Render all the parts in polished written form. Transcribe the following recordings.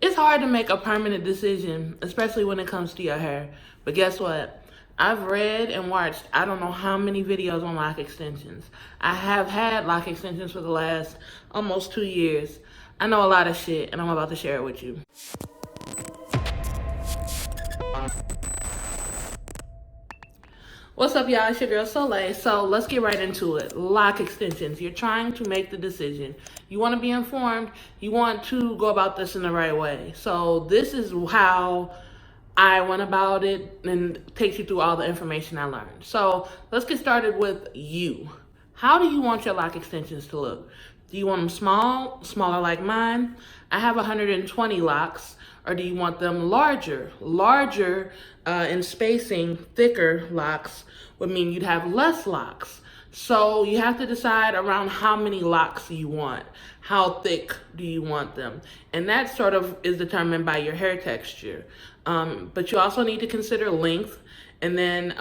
It's hard to make a permanent decision, especially when it comes to your hair. But guess what? I've read and watched I don't know how many videos on lock extensions. I have had lock extensions for the last almost 2 years. I know a lot of shit, and I'm about to share it with you. What's up, y'all? It's your girl Soleil. So let's get right into it. Lock extensions. You're trying to make the decision. You want to be informed. You want to go about this in the right way. So this is how I went about it and takes you through all the information I learned. So let's get started with you. How do you want your lock extensions to look? Do you want them small, smaller like mine? I have 120 locks. Or do you want them larger? Larger in spacing, thicker locks would mean you'd have less locks. So you have to decide around how many locks you want. How thick do you want them? And that sort of is determined by your hair texture. But you also need to consider length, and then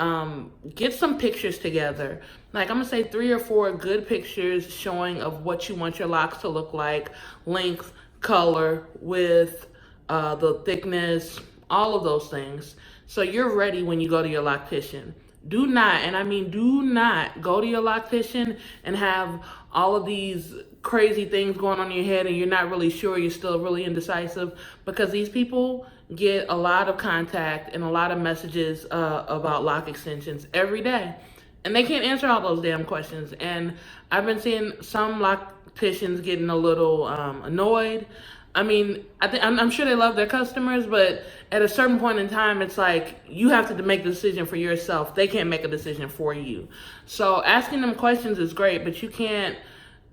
get some pictures together. Like I'm gonna say 3 or 4 good pictures showing of what you want your locks to look like, length, color, width, the thickness, all of those things. So you're ready when you go to your loctician. Do not, and I mean do not, go to your loctician and have all of these crazy things going on in your head and you're not really sure, you're still really indecisive, because these people get a lot of contact and a lot of messages about lock extensions every day. And they can't answer all those damn questions. And I've been seeing some locticians getting a little annoyed. I mean, I'm sure they love their customers, but at a certain point in time, it's like you have to make the decision for yourself. They can't make a decision for you. So asking them questions is great, but you can't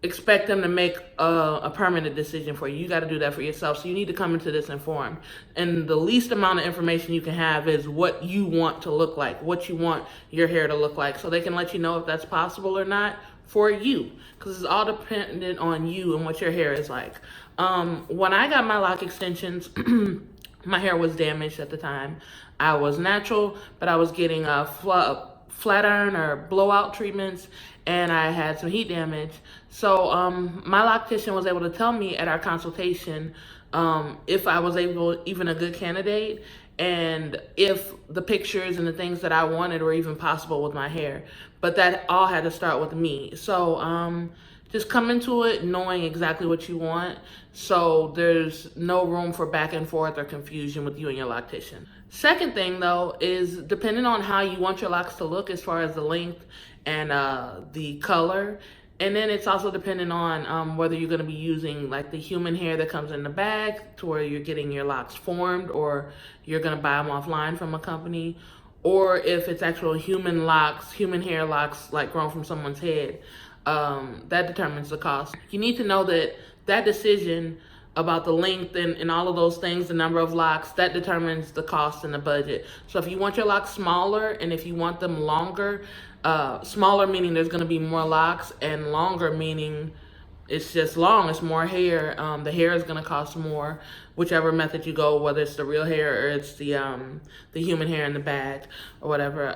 expect them to make a permanent decision for you. You got to do that for yourself. So you need to come into this informed. And the least amount of information you can have is what you want to look like, what you want your hair to look like, so they can let you know if that's possible or not for you, because it's all dependent on you and what your hair is like. When I got my lock extensions, my hair was damaged at the time. I was natural, but I was getting a flat iron or blowout treatments, and I had some heat damage. So my loctician was able to tell me at our consultation if I was even a good candidate, and if the pictures and the things that I wanted were even possible with my hair. But that all had to start with me. So just come into it knowing exactly what you want, so there's no room for back and forth or confusion with you and your loctician. Second thing, though, is depending on how you want your locks to look as far as the length and the color. And then it's also dependent on whether you're going to be using like the human hair that comes in the bag to where you're getting your locks formed, or you're going to buy them offline from a company, or if it's actual human locks, human hair locks like grown from someone's head. That determines the cost. You need to know that that decision about the length and all of those things, the number of locks, that determines the cost and the budget. So if you want your locks smaller and if you want them longer, smaller meaning there's going to be more locks, and longer meaning it's just long, it's more hair. The hair is going to cost more, whichever method you go, whether it's the real hair or it's the human hair in the bag or whatever.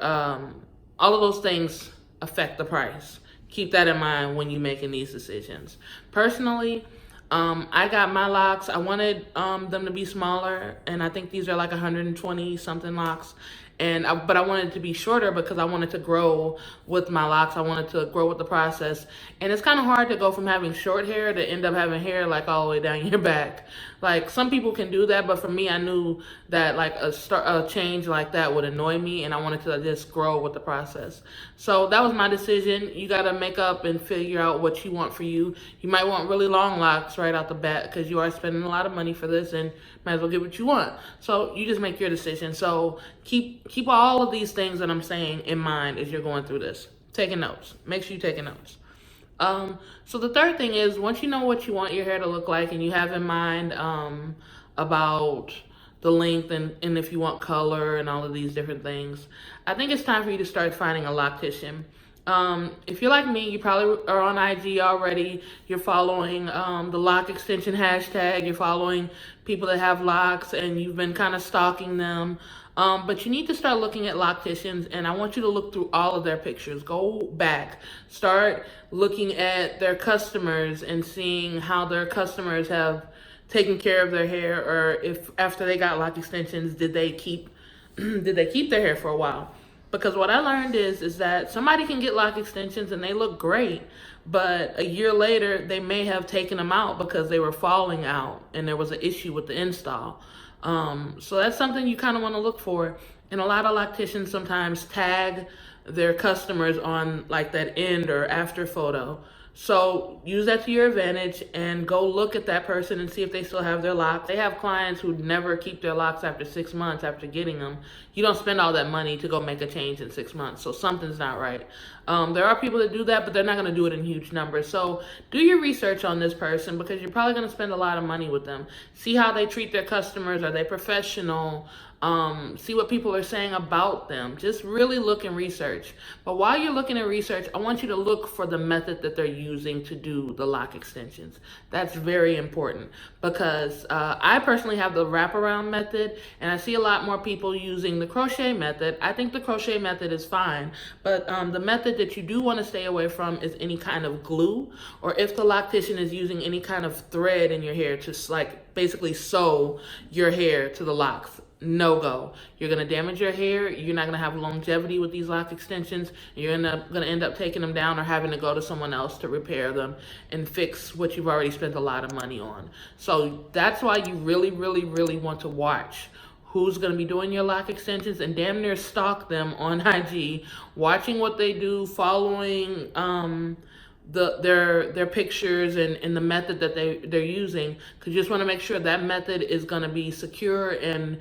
All of those things affect the price. Keep that in mind when you're making these decisions. Personally, I got my locks. I wanted them to be smaller, and I think these are like 120 something locks. But I wanted it to be shorter because I wanted to grow with my locks. I wanted to grow with the process. And it's kind of hard to go from having short hair to end up having hair like all the way down your back. Like some people can do that, but for me, I knew that like a change like that would annoy me, and I wanted to just grow with the process. So that was my decision. You got to make up and figure out what you want for you. You might want really long locks right out the bat because you are spending a lot of money for this, and might as well get what you want. So you just make your decision. So keep all of these things that I'm saying in mind as you're going through this. Taking notes. Make sure you're taking notes. So the third thing is, once you know what you want your hair to look like and you have in mind about the length and if you want color and all of these different things, I think it's time for you to start finding a loctician. If you're like me, you probably are on IG already. You're following the lock extension hashtag. You're following people that have locks, and you've been kind of stalking them. But you need to start looking at locticians, and I want you to look through all of their pictures. Go back. Start looking at their customers and seeing how their customers have taking care of their hair, or if after they got lock extensions, did they keep did they keep their hair for a while? Because what I learned is that somebody can get lock extensions and they look great, but a year later they may have taken them out because they were falling out and there was an issue with the install. So that's something you kind of want to look for. And a lot of locticians sometimes tag their customers on like that end or after photo. So use that to your advantage and go look at that person and see if they still have their locks. They have clients who never keep their locks after 6 months after getting them. You don't spend all that money to go make a change in 6 months, so something's not right. There are people that do that, but they're not going to do it in huge numbers. So do your research on this person, because you're probably going to spend a lot of money with them. See how they treat their customers. Are they professional? See what people are saying about them. Just really look and research. But while you're looking at research, I want you to look for the method that they're using to do the lock extensions. That's very important, because I personally have the wraparound method, and I see a lot more people using the crochet method. I think the crochet method is fine, but the method that you do want to stay away from is any kind of glue, or if the loctician is using any kind of thread in your hair to like basically sew your hair to the locks. No go. You're going to damage your hair. You're not going to have longevity with these lock extensions. You're going to end up taking them down or having to go to someone else to repair them and fix what you've already spent a lot of money on. So that's why you really, really, really want to watch who's going to be doing your lock extensions, and damn near stalk them on IG, watching what they do, following their pictures and the method that they're using, because you just want to make sure that method is going to be secure and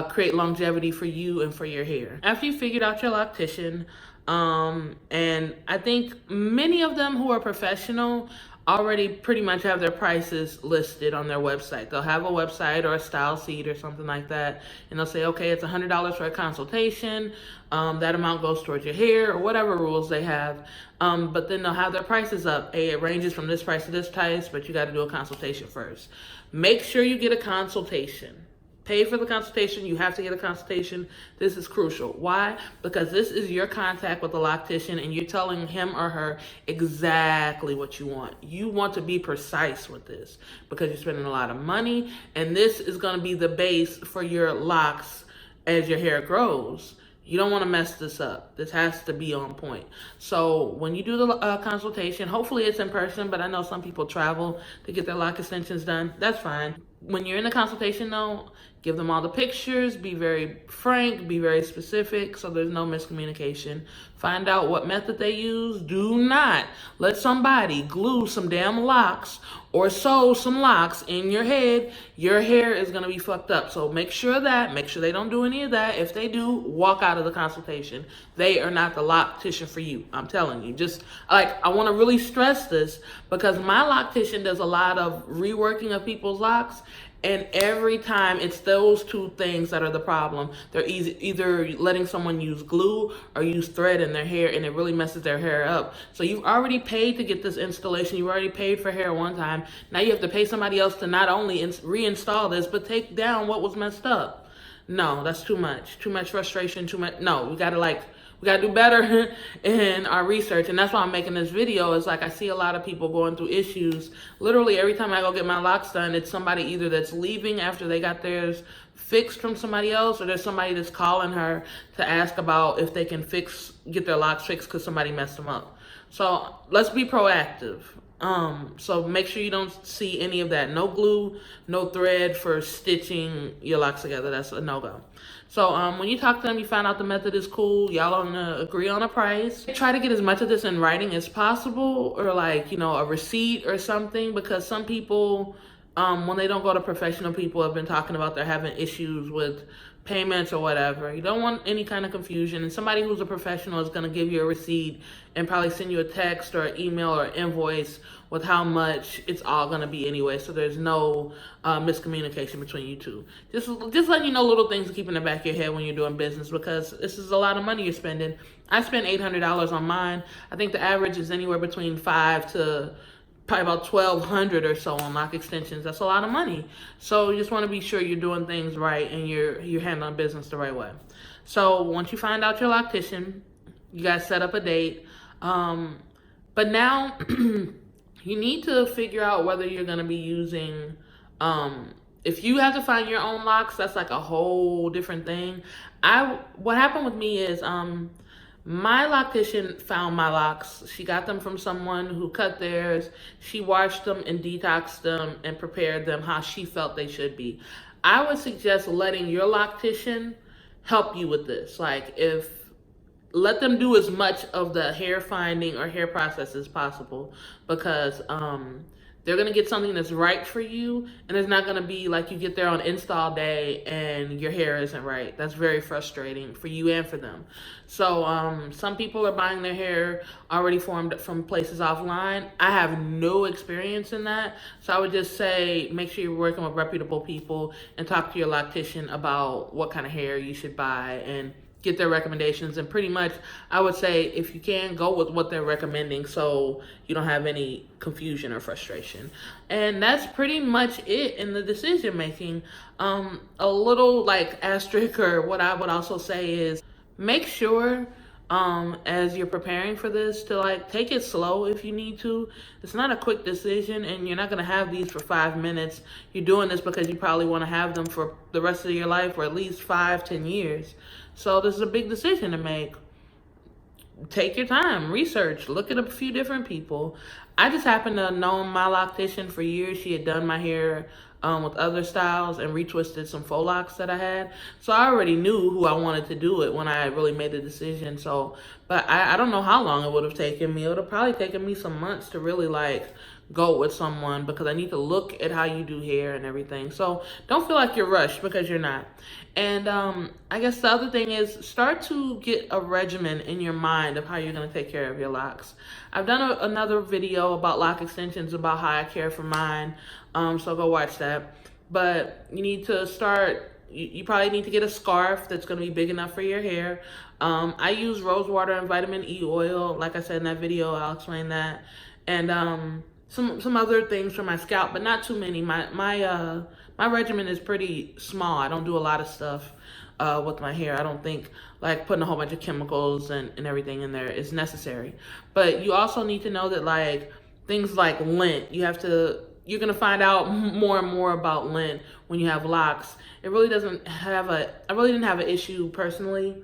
create longevity for you and for your hair. After you figured out your loctician, and I think many of them who are professional already pretty much have their prices listed on their website. They'll have a website or a style sheet or something like that, and they'll say, okay, it's $100 for a consultation. That amount goes towards your hair, or whatever rules they have. But then they'll have their prices up. Hey, it ranges from this price to this price, but you got to do a consultation first. Make sure you get a consultation. Pay for the consultation. You have to get a consultation. This is crucial. Why? Because this is your contact with the loctician, and you're telling him or her exactly what you want. You want to be precise with this, because you're spending a lot of money, and this is going to be the base for your locks as your hair grows. You don't want to mess this up. This has to be on point. So when you do the consultation, hopefully it's in person, but I know some people travel to get their lock extensions done. That's fine. When you're in the consultation though, give them all the pictures, be very frank, be very specific so there's no miscommunication. Find out what method they use. Do not let somebody glue some damn locks or sew some locks in your head. Your hair is going to be fucked up. So make sure they don't do any of that. If they do, walk out of the consultation. They are not the loctician for you. I'm telling you. Just like, I want to really stress this, because my loctician does a lot of reworking of people's locks. And every time it's those two things that are the problem. They're either letting someone use glue or use thread in their hair, and it really messes their hair up. So you've already paid to get this installation. You've already paid for hair one time. Now you have to pay somebody else to not only reinstall this, but take down what was messed up. No, that's too much. Too much frustration, no, we gotta do better in our research. And that's why I'm making this video. Is like, I see a lot of people going through issues. Literally every time I go get my locks done, it's somebody either that's leaving after they got theirs fixed from somebody else, or there's somebody that's calling her to ask about if they can get their locks fixed because somebody messed them up. So let's be proactive. So make sure you don't see any of that. No glue, no thread for stitching your locks together. That's a no-go. So when you talk to them, you find out the method is cool. Y'all don't agree on a price. Try to get as much of this in writing as possible, or like, a receipt or something, because some people, when they don't go to professional people, have been talking about they're having issues with payments or whatever. You don't want any kind of confusion, and somebody who's a professional is going to give you a receipt and probably send you a text or an email or invoice with how much it's all going to be anyway, so there's no miscommunication between you two. Just letting you know little things to keep in the back of your head when you're doing business, because this is a lot of money you're spending. I spent $800 on mine. I think the average is anywhere between $500 to probably about $1,200 or so on lock extensions. That's a lot of money. So you just want to be sure you're doing things right and you're handling business the right way. So once you find out your loctician, you guys set up a date. But now you need to figure out whether you're going to be using If you have to find your own locks, that's like a whole different thing. What happened with me is my loctician found my locks. She got them from someone who cut theirs. She washed them and detoxed them and prepared them how she felt they should be. I would suggest letting your loctician help you with this. Like, let them do as much of the hair finding or hair process as possible, because they're going to get something that's right for you, and it's not going to be like you get there on install day and your hair isn't right. That's very frustrating for you and for them. So some people are buying their hair already formed from places offline. I have no experience in that, so I would just say make sure you're working with reputable people and talk to your loctician about what kind of hair you should buy and get their recommendations. And pretty much I would say, if you can, go with what they're recommending so you don't have any confusion or frustration. And that's pretty much it in the decision making. A little like asterisk, or what I would also say is, make sure as you're preparing for this to like take it slow if you need to. It's not a quick decision, and you're not going to have these for 5 minutes. You're doing this because you probably want to have them for the rest of your life, or at least 5-10 years. So this is a big decision to make. Take your time, research, look at a few different people. I just happen to know my loctician for years. She had done my hair with other styles and retwisted some faux locks that I had. So I already knew who I wanted to do it when I really made the decision. So, but I don't know how long it would have taken me. It would have probably taken me some months to really like go with someone, because I need to look at how you do hair and everything. So don't feel like you're rushed, because you're not. And I guess the other thing is, start to get a regimen in your mind of how you're going to take care of your locks. I've done another video about lock extensions, about how I care for mine. So go watch that. But you need to start, you probably need to get a scarf that's going to be big enough for your hair. I use rose water and vitamin E oil. Like I said in that video, I'll explain that. And some other things for my scalp, but not too many. My regimen is pretty small. I don't do a lot of stuff with my hair. I don't think like putting a whole bunch of chemicals and everything in there is necessary. But you also need to know that like things like lint, you're gonna find out more and more about lint when you have locks. I really didn't have an issue personally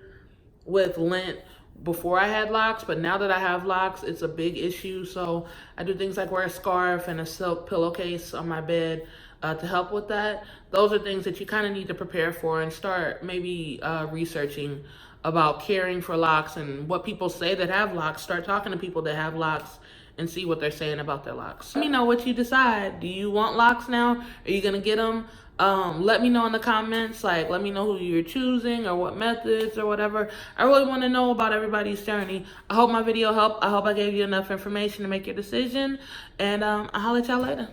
with lint before I had locks, but now that I have locks, it's a big issue. So I do things like wear a scarf and a silk pillowcase on my bed to help with that. Those are things that you kind of need to prepare for, and start maybe researching about caring for locks and what people say that have locks. Start talking to people that have locks and see what they're saying about their locks. Let me know what you decide. Do you want locks now? Are you gonna get them? Let me know in the comments. Like, let me know who you're choosing or what methods or whatever. I really want to know about everybody's journey. I hope my video helped. I hope I gave you enough information to make your decision. And I'll holler at y'all later.